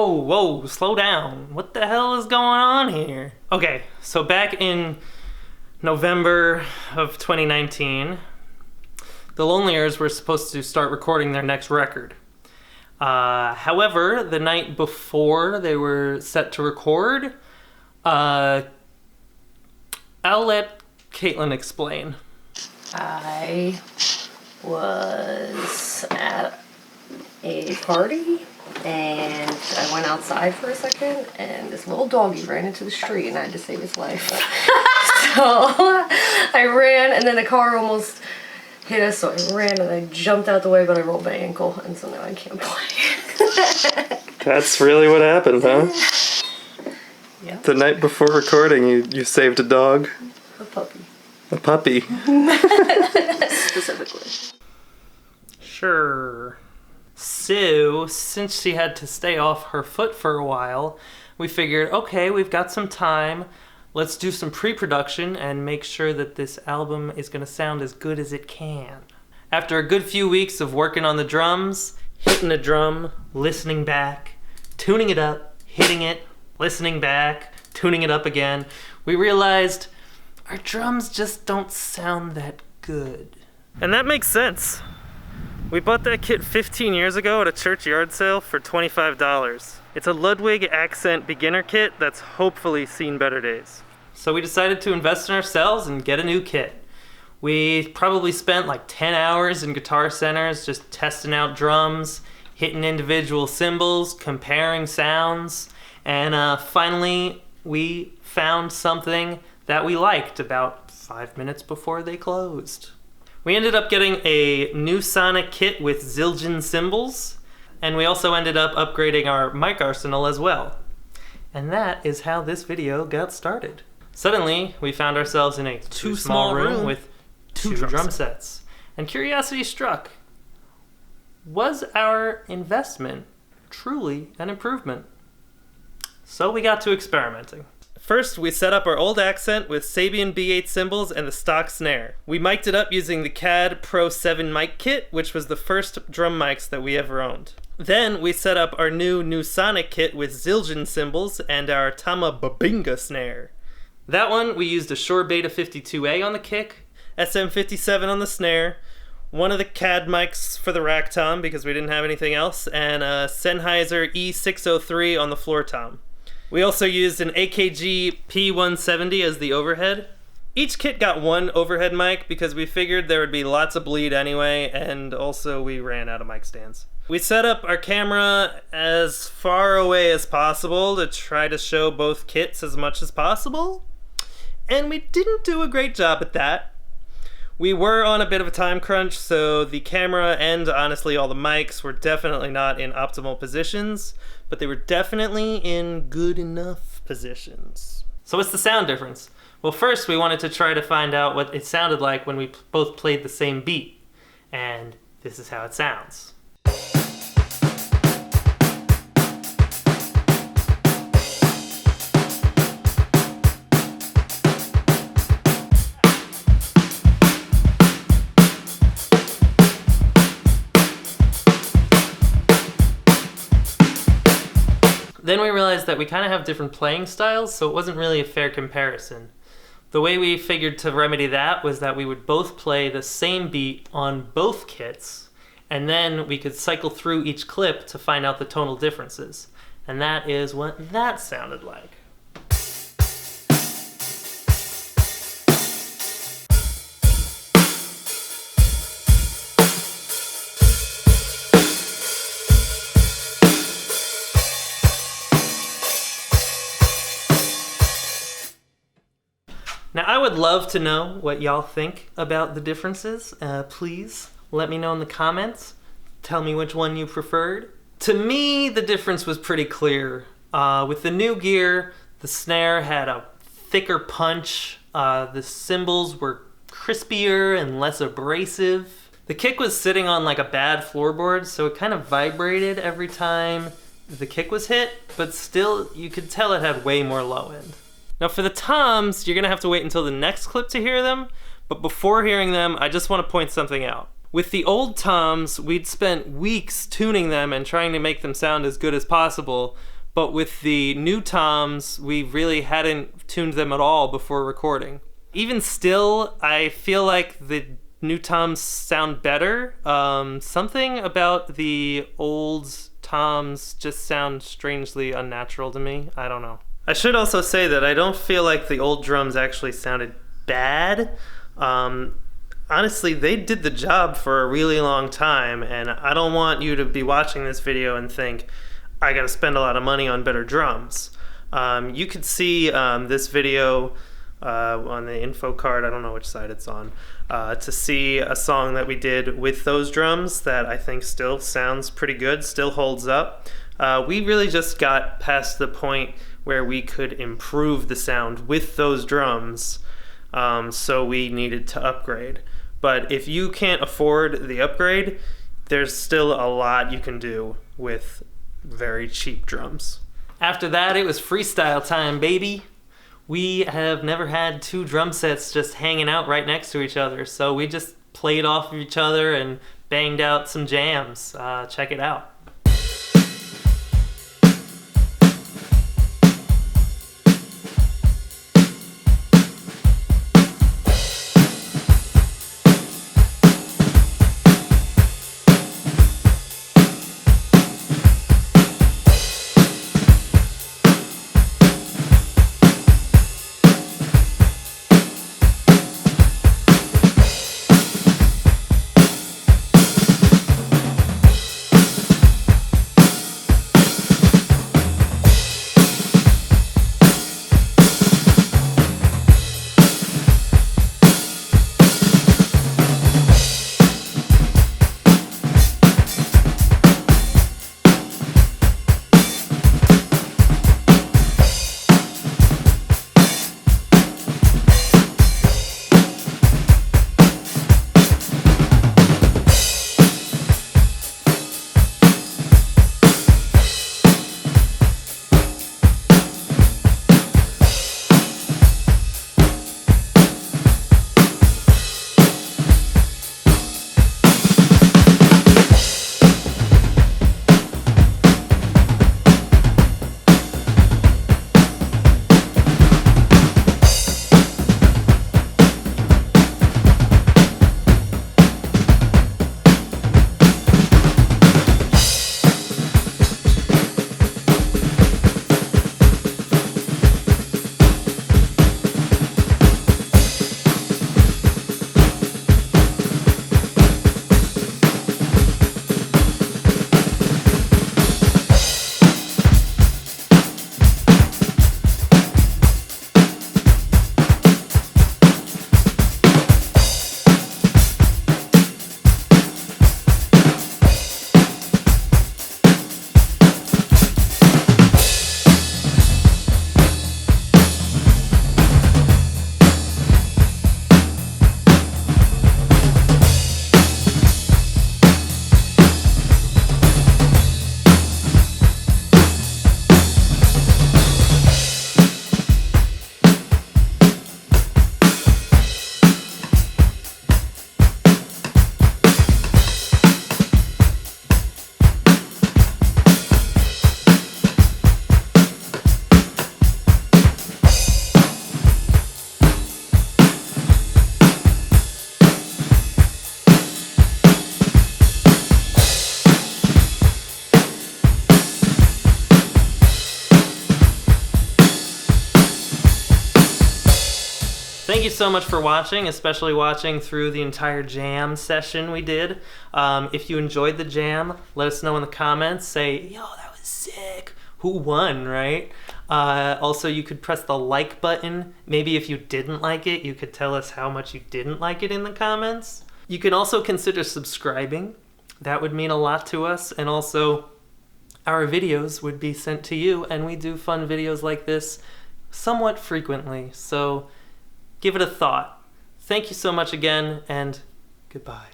Whoa, slow down. What the hell is going on here? Okay, so back in November of 2019, the Loneliers were supposed to start recording their next record. However, the night before they were set to record, I'll let Caitlin explain. I was at a party and I went outside for a second and this little doggy ran into the street and I had to save his life. So I ran and then the car almost hit us, so I ran and I jumped out the way, but I rolled my ankle and so now I can't play. That's really what happened, huh? Yeah. The night before recording, you saved a dog? A puppy. A puppy. Specifically. Sure. So, since she had to stay off her foot for a while, we figured, okay, we've got some time. Let's do some pre-production and make sure that this album is going to sound as good as it can. After a good few weeks of working on the drums, hitting a drum, listening back, tuning it up, hitting it, listening back, tuning it up again, we realized our drums just don't sound that good. And that makes sense. We bought that kit 15 years ago at a church yard sale for $25. It's a Ludwig accent beginner kit that's hopefully seen better days. So we decided to invest in ourselves and get a new kit. We probably spent like 10 hours in Guitar Centers just testing out drums, hitting individual cymbals, comparing sounds, and finally we found something that we liked about 5 minutes before they closed. We ended up getting a Neusonic kit with Zildjian cymbals, and we also ended up upgrading our mic arsenal as well. And that is how this video got started. Suddenly, we found ourselves in a too small room with two drum sets. And curiosity struck. Was our investment truly an improvement? So we got to experimenting. First, we set up our old accent with Sabian B8 cymbals and the stock snare. We mic'd it up using the CAD Pro 7 mic kit, which was the first drum mics that we ever owned. Then, we set up our new Neusonic kit with Zildjian cymbals and our Tama Bubinga snare. That one, we used a Shure Beta 52A on the kick, SM57 on the snare, one of the CAD mics for the rack tom because we didn't have anything else, and a Sennheiser E603 on the floor tom. We also used an AKG P170 as the overhead. Each kit got one overhead mic because we figured there would be lots of bleed anyway, and also we ran out of mic stands. We set up our camera as far away as possible to try to show both kits as much as possible, and we didn't do a great job at that. We were on a bit of a time crunch, so the camera and honestly all the mics were definitely not in optimal positions, but they were definitely in good enough positions. So what's the sound difference? Well, first we wanted to try to find out what it sounded like when we both played the same beat, and this is how it sounds. Then we realized that we kind of have different playing styles, so it wasn't really a fair comparison. The way we figured to remedy that was that we would both play the same beat on both kits, and then we could cycle through each clip to find out the tonal differences. And that is what that sounded like. Now, I would love to know what y'all think about the differences. Please let me know in the comments. Tell me which one you preferred. To me, the difference was pretty clear. With the new gear, the snare had a thicker punch. The cymbals were crispier and less abrasive. The kick was sitting on like a bad floorboard, so it kind of vibrated every time the kick was hit, but still, you could tell it had way more low end. Now for the toms, you're gonna have to wait until the next clip to hear them, but before hearing them, I just wanna point something out. With the old toms, we'd spent weeks tuning them and trying to make them sound as good as possible, But with the new toms, we really hadn't tuned them at all before recording. Even still, I feel like the new toms sound better. Something about the old toms just sound strangely unnatural to me. I don't know. I should also say that I don't feel like the old drums actually sounded bad. Honestly, they did the job for a really long time, and I don't want you to be watching this video and think, I gotta spend a lot of money on better drums. You could see this video on the info card, I don't know which side it's on, to see a song that we did with those drums that I think still sounds pretty good, still holds up. We really just got past the point where we could improve the sound with those drums, so we needed to upgrade. But if you can't afford the upgrade, there's still a lot you can do with very cheap drums. After that, it was freestyle time, baby. We have never had two drum sets just hanging out right next to each other, so we just played off of each other and banged out some jams. Check it out. Thank you so much for watching, especially watching through the entire jam session we did. If you enjoyed the jam, let us know in the comments. Say, yo, that was sick. Who won, right? Also, you could press the like button. Maybe if you didn't like it, you could tell us how much you didn't like it in the comments. You can also consider subscribing. That would mean a lot to us. And also, our videos would be sent to you, and we do fun videos like this somewhat frequently. So give it a thought. Thank you so much again, and goodbye.